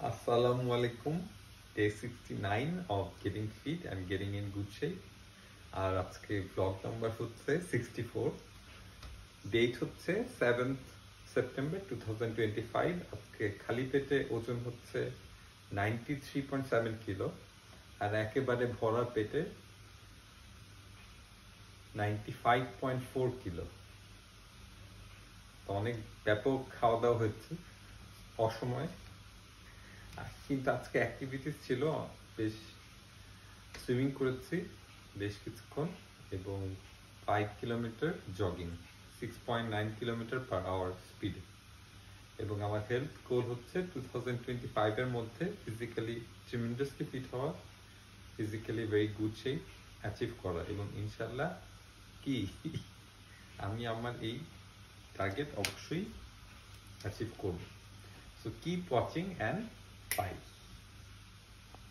Assalamu alaikum. Day 69 of getting fit and getting in good shape. আর আজকে blog number হচ্ছে 64, date হচ্ছে 7th September 2025। আজকে খালি পেটে ওজন হচ্ছে 93.7 কিলো আর একেবারে ভরা পেটে 95.4 কিলো। তো অনেক ব্যাপক খাওয়া দাওয়া হচ্ছে অসময়ে, কিন্তু আজকে অ্যাক্টিভিটিস ছিল বেশ। সুইমিং করেছি বেশ কিছুক্ষণ এবং 5 kilometre jogging 6.9 kilometre per hour স্পিডে। এবং আমার হেলথ গোল হচ্ছে 2025 এর মধ্যে ফিজিক্যালি ট্রিমেন্ডাসলি ফিট হওয়া, physically very good shape achieve করা, এবং ইনশাল্লাহ কি আমি আমার এই টার্গেট অবশ্যই অ্যাচিভ করব। So keep watching and by.